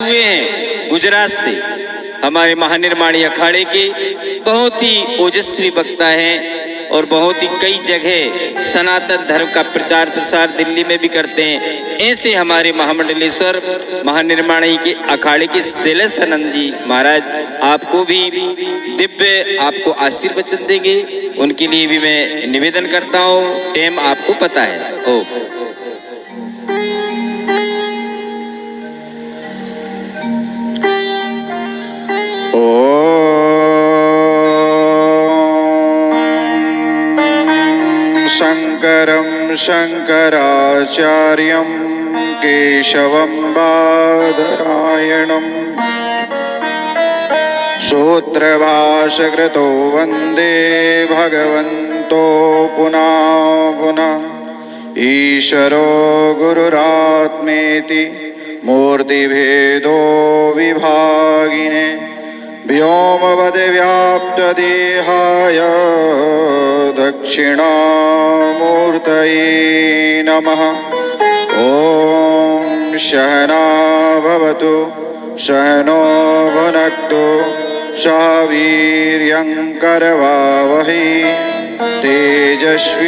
हुए हैं गुजरात से। हमारे महानिर्माणी अखाड़े के बहुत ही ओजस्वी वक्ता हैं और बहुत ही कई जगह सनातन धर्म का प्रचार प्रसार दिल्ली में भी करते हैं। ऐसे हमारे महामंडलेश्वर महानिर्माणी के अखाड़े के शैलेशानंद जी महाराज आपको भी दिव्य आपको आशीर्वचन देंगे। उनके लिए भी मैं निवेदन करता हूँ। टाइम आपको पता है। ओ शंकरं शंकराचार्यं केशवं बादरायणं सूत्रभाष्यकृतो वन्दे भगवन्तो पुनः पुनः। ईश्वरो गुरुरात्मेति मूर्तिभेदो विभागिने व्योमवद्व्याप्तदेहाय दक्षिणामूर्तये नमः। ॐ सहना भवतु सहनो भुनक्तु सह वीर्यङ्करवावहै तेजस्विनावधीतमस्तु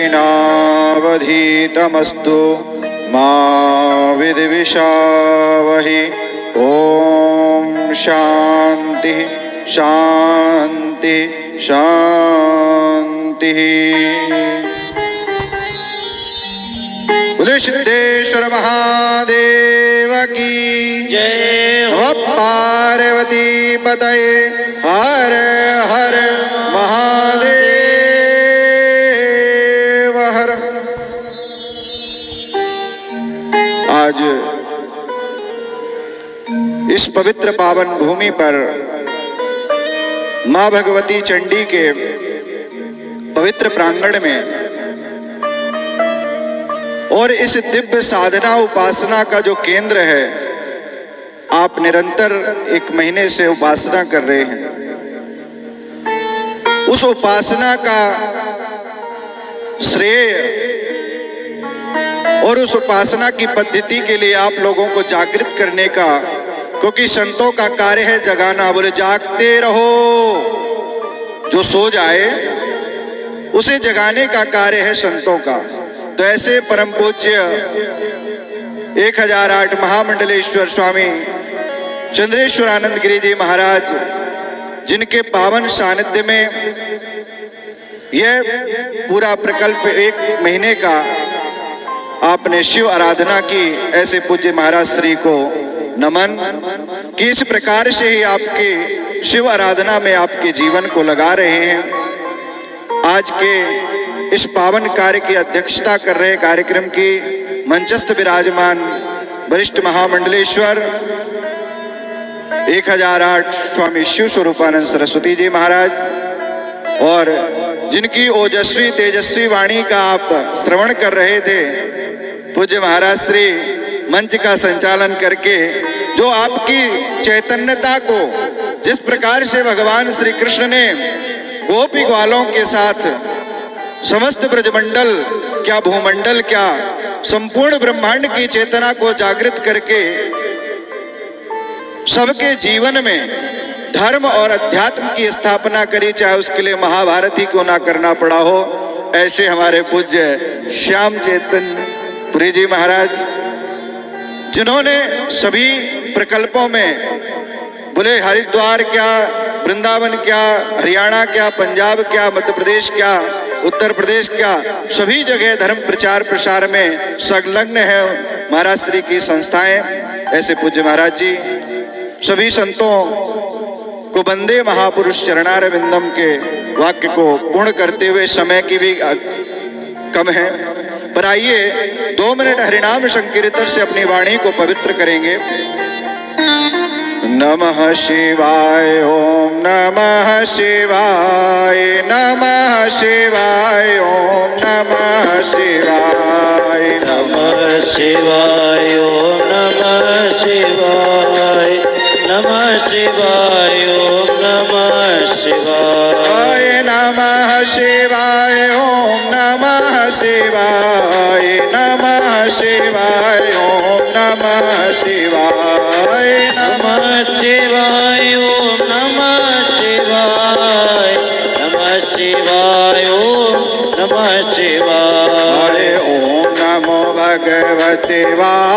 मा विद्विषावहै। ॐ शान्ति शांति शांति। बोले सिद्धेश्वर महादेव की जय हो। पार्वती पतये हर हर महादेव हर। आज इस पवित्र पावन भूमि पर माँ भगवती चंडी के पवित्र प्रांगण में और इस दिव्य साधना उपासना का जो केंद्र है, आप निरंतर 1 महीने से उपासना कर रहे हैं। उस उपासना का श्रेय और उस उपासना की पद्धति के लिए आप लोगों को जागृत करने का, क्योंकि संतों का कार्य है जगाना। बोले जागते रहो, जो सो जाए उसे जगाने का कार्य है संतों का। तो ऐसे परम पूज्य 1008 महामंडलेश्वर स्वामी चंद्रेश्वर आनंद गिरी जी महाराज, जिनके पावन सानिध्य में यह पूरा प्रकल्प 1 महीने का आपने शिव आराधना की, ऐसे पूज्य महाराज श्री को नमन कि इस प्रकार से ही आपके शिव आराधना में आपके जीवन को लगा रहे हैं। आज के इस पावन कार्य की अध्यक्षता कर रहे कार्यक्रम की मंचस्थ विराजमान वरिष्ठ महामंडलेश्वर 1008 स्वामी शिव स्वरूपानंद सरस्वती जी महाराज, और जिनकी ओजस्वी तेजस्वी वाणी का आप श्रवण कर रहे थे, पूज्य महाराज श्री मंच का संचालन करके जो आपकी चैतन्यता को जिस प्रकार से भगवान श्री कृष्ण ने गोपी ग्वालों के साथ समस्त ब्रजमंडल क्या भूमंडल क्या संपूर्ण ब्रह्मांड की चेतना को जागृत करके सबके जीवन में धर्म और अध्यात्म की स्थापना करी, चाहे उसके लिए महाभारत ही क्यों ना करना पड़ा हो, ऐसे हमारे पूज्य श्याम चैतन्य पुरी जी महाराज, जिन्होंने सभी प्रकल्पों में बोले हरिद्वार क्या, वृंदावन क्या, हरियाणा क्या, पंजाब क्या, मध्य प्रदेश क्या, उत्तर प्रदेश क्या, सभी जगह धर्म प्रचार प्रसार में संलग्न है महाराज श्री की संस्थाएं। ऐसे पूज्य महाराज जी सभी संतों को वंदे महापुरुष चरणारविंदम के वाक्य को पूर्ण करते हुए, समय की भी कम है, पर आइए 2 मिनट हरिनाम संकीर्तन से अपनी वाणी को पवित्र करेंगे। नमः शिवाय ओम नमः शिवाय नमः शिवाय ओम नमः शिवाय नमः शिवाय ओम नमः शिवाय नमः शिवाय ओम नमः शिवाय नमः शिवाय ओम नमः शिवाय नमः शिवाय ओम नमः शिवाय नमः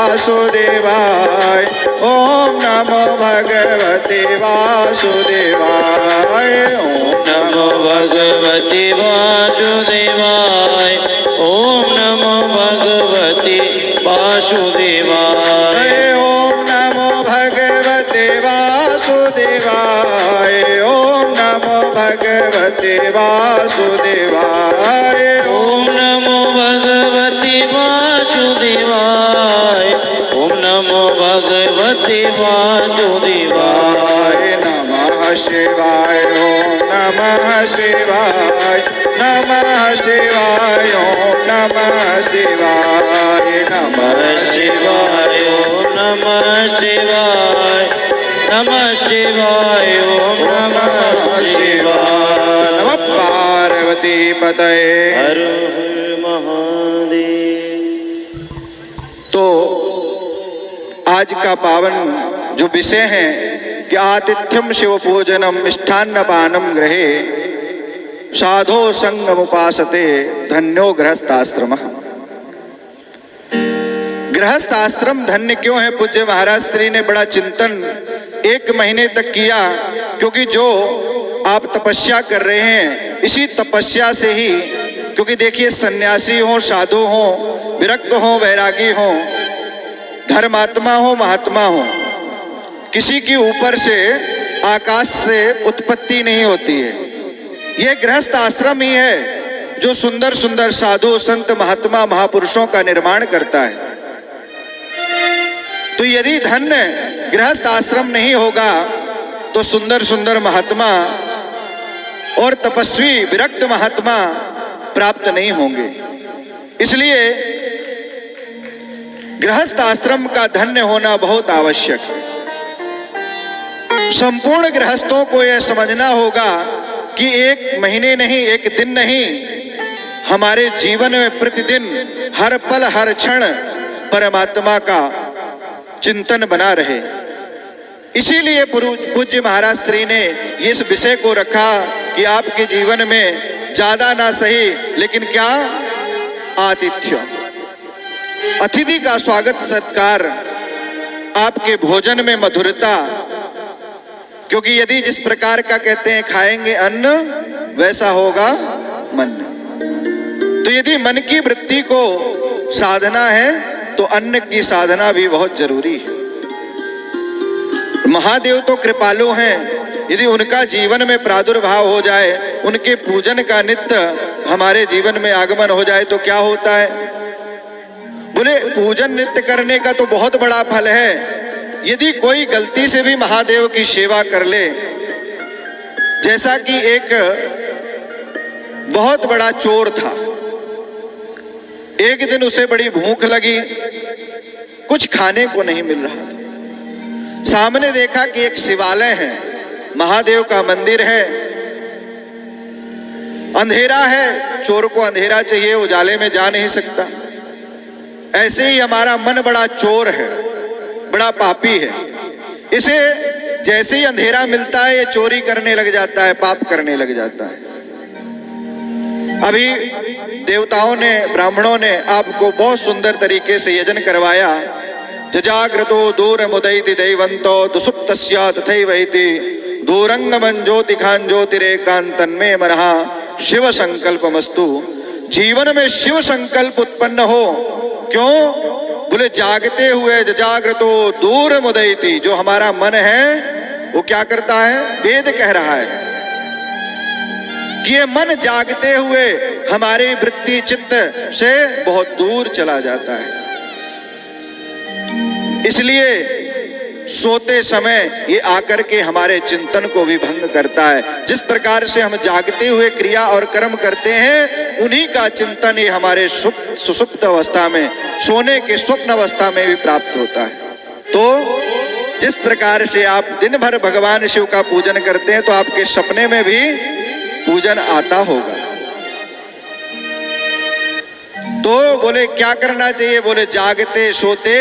वासुदेवाय। ओम नमो भगवते वासुदेवाय। ओम नमो भगवते वासुदेवाय। ओम नमो भगवते वासुदेवाय। ओम नमो भगवते वासुदेवाय। ओम नमो भगवते वासुदेवाय। ओम नमो भगवते वासुदेवाय। ओम नमो भगवते वासुदेवाय। नमः शिवाय। ओम नमः शिवाय। नमः शिवाय। ओम नमः शिवाय। नमः शिवाय। ओम नमः शिवाय। नमः शिवाय। ओम नमः शिवाय। नमः पार्वती पतये। हर हर महादेव। तो आज का पावन जो विषय है कि आतिथ्यम शिव पूजनम मिष्ठान्न पानम गृहे साधो संगम उपासते धन्यो गृहस्थाश्रम। गृहस्थाश्रम धन्य क्यों है? पूज्य महाराज श्री ने बड़ा चिंतन 1 महीने तक किया, क्योंकि जो आप तपस्या कर रहे हैं इसी तपस्या से ही, क्योंकि देखिए सन्यासी हो, साधु हो, विरक्त हो, वैरागी हो, धर्मात्मा हो, महात्मा हो, किसी की ऊपर से आकाश से उत्पत्ति नहीं होती है। ये गृहस्थ आश्रम ही है जो सुंदर सुंदर साधु संत महात्मा महापुरुषों का निर्माण करता है। तो यदि धन्य गृहस्थ आश्रम नहीं होगा तो सुंदर सुंदर महात्मा और तपस्वी विरक्त महात्मा प्राप्त नहीं होंगे। इसलिए गृहस्थ आश्रम का धन्य होना बहुत आवश्यक है। संपूर्ण गृहस्थों को यह समझना होगा कि 1 महीने नहीं, 1 दिन नहीं, हमारे जीवन में प्रतिदिन हर पल हर क्षण परमात्मा का चिंतन बना रहे। इसीलिए पूज्य महाराज श्री ने इस विषय को रखा कि आपके जीवन में ज्यादा ना सही, लेकिन क्या, आतिथ्य, अतिथि का स्वागत सत्कार, आपके भोजन में मधुरता। क्योंकि यदि जिस प्रकार का कहते हैं खाएंगे अन्न वैसा होगा मन, तो यदि मन की वृत्ति को साधना है तो अन्न की साधना भी बहुत जरूरी है। महादेव तो कृपालु हैं, यदि उनका जीवन में प्रादुर्भाव हो जाए, उनके पूजन का नित्य हमारे जीवन में आगमन हो जाए तो क्या होता है? बोले पूजन नित्य करने का तो बहुत बड़ा फल है। यदि कोई गलती से भी महादेव की सेवा कर ले, जैसा कि एक बहुत बड़ा चोर था, एक दिन उसे बड़ी भूख लगी, कुछ खाने को नहीं मिल रहा था। सामने देखा कि एक शिवालय है, महादेव का मंदिर है, अंधेरा है, चोर को अंधेरा चाहिए, उजाले में जा नहीं सकता। ऐसे ही हमारा मन बड़ा चोर है, बड़ा पापी है। इसे जैसे ही अंधेरा मिलता है ये चोरी करने लग जाता है, पाप करने लग जाता है। अभी देवताओं ने, ब्राह्मणों ने आपको बहुत सुंदर तरीके से यजन करवाया। जजाग्रतो दूर मुदयति दैवंतो दुसुप्तस्या तथैवैति दूरंगमं ज्योतिखान ज्योतिरेकांतन्मे मनः शिव संकल्पमस्तु। जीवन में शिव संकल्प उत्पन्न हो। क्यों? बोले जागते हुए जजाग्रतो दूर मुदयति, जो हमारा मन है वो क्या करता है? वेद कह रहा है कि ये मन जागते हुए हमारी वृत्ति चित्त से बहुत दूर चला जाता है। इसलिए सोते समय ये आकर के हमारे चिंतन को भी भंग करता है। जिस प्रकार से हम जागते हुए क्रिया और कर्म करते हैं, उन्हीं का चिंतन ये हमारे सुषुप्त अवस्था में, सोने के स्वप्न अवस्था में भी प्राप्त होता है। तो जिस प्रकार से आप दिन भर भगवान शिव का पूजन करते हैं तो आपके सपने में भी पूजन आता होगा। तो बोले क्या करना चाहिए? बोले जागते सोते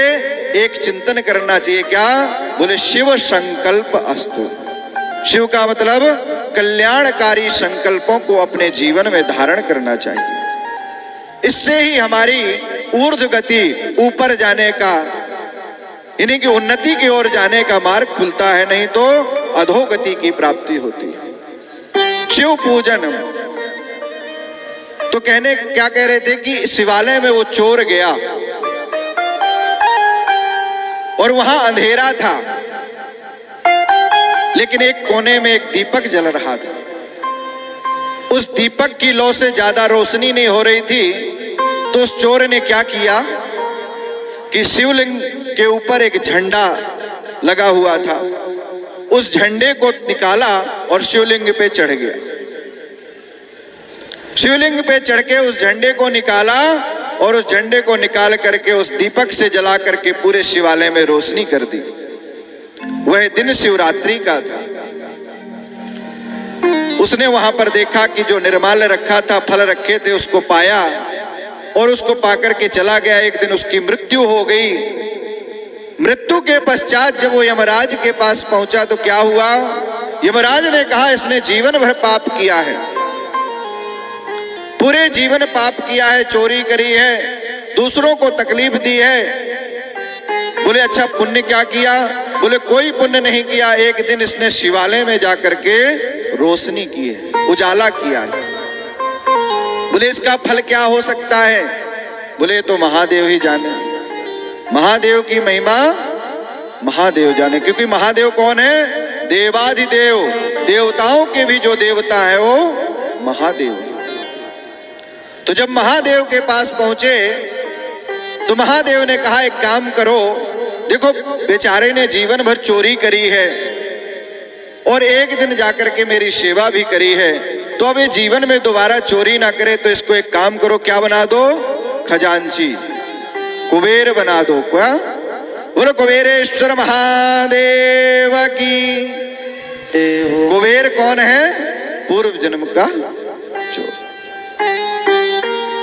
एक चिंतन करना चाहिए। क्या? बोले शिव संकल्प अस्तु। शिव का मतलब कल्याणकारी संकल्पों को अपने जीवन में धारण करना चाहिए। इससे ही हमारी ऊर्ध्व गति, ऊपर जाने का इन्हीं की उन्नति की ओर जाने का मार्ग खुलता है, नहीं तो अधोगति की प्राप्ति होती है। शिव पूजन, तो कहने क्या कह रहे थे कि शिवालय में वो चोर गया और वहां अंधेरा था, लेकिन एक कोने में एक दीपक जल रहा था। उस दीपक की लौ से ज्यादा रोशनी नहीं हो रही थी, तो उस चोर ने क्या किया कि शिवलिंग के ऊपर एक झंडा लगा हुआ था, उस झंडे को निकाला और शिवलिंग पे चढ़ गया। शिवलिंग पे चढ़ के उस झंडे को निकाला और उस झंडे को निकाल करके उस दीपक से जला करके पूरे शिवालय में रोशनी कर दी। वह दिन शिवरात्रि का था। उसने वहां पर देखा कि जो निर्माल्य रखा था, फल रखे थे, उसको पाया और उसको पाकर के चला गया। एक दिन उसकी मृत्यु हो गई। मृत्यु के पश्चात जब वो यमराज के पास पहुंचा तो क्या हुआ? यमराज ने कहा इसने जीवन भर पाप किया है, पूरे जीवन पाप किया है, चोरी करी है, दूसरों को तकलीफ दी है। बोले अच्छा पुण्य क्या किया? बोले कोई पुण्य नहीं किया, एक दिन इसने शिवालय में जाकर के रोशनी की है, उजाला किया है। बोले इसका फल क्या हो सकता है? बोले तो महादेव ही जाने, महादेव की महिमा महादेव जाने, क्योंकि महादेव कौन है? देवाधिदेव, देवताओं के भी जो देवता है वो महादेव। तो जब महादेव के पास पहुंचे तो महादेव ने कहा एक काम करो, देखो बेचारे ने जीवन भर चोरी करी है और एक दिन जाकर के मेरी सेवा भी करी है, तो अब ये जीवन में दोबारा चोरी ना करे, तो इसको एक काम करो, क्या बना दो? खजांची, कुबेर बना दो। क्या बोलो? कुबेरेश्वर महादेव की। कुबेर कौन है? पूर्व जन्म का चोर।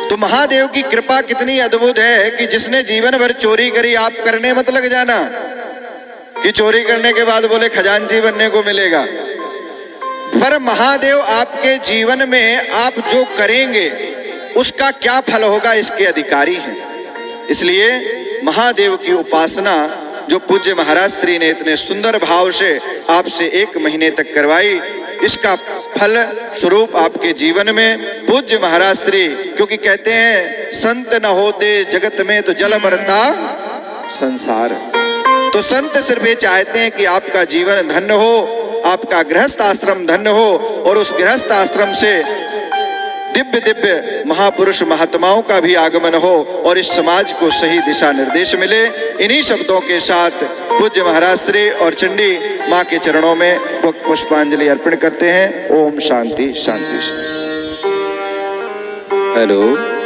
तो महादेव की कृपा कितनी अद्भुत है कि जिसने जीवन भर चोरी करी, आप करने मत लग जाना कि चोरी करने के बाद बोले खजांची बनने को मिलेगा। पर महादेव आपके जीवन में आप जो करेंगे उसका क्या फल होगा, इसके अधिकारी हैं। इसलिए महादेव की उपासना जो पूज्य महाराज श्री ने इतने सुंदर भाव से आपसे 1 महीने तक करवाई, इसका फल स्वरूप आपके जीवन में पूज्य महाराज श्री, क्योंकि कहते हैं संत न होते जगत में तो जल मरता संसार। तो संत सिर्फ ये चाहते हैं कि आपका जीवन धन्य हो, आपका गृहस्थ आश्रम धन्य हो और उस गृहस्थ आश्रम से दिव्य दिव्य महापुरुष महात्माओं का भी आगमन हो और इस समाज को सही दिशा निर्देश मिले। इन्हीं शब्दों के साथ पूज्य महाराज श्री और चंडी माँ के चरणों में पुष्पांजलि अर्पण करते हैं। ओम शांति शांति। हेलो।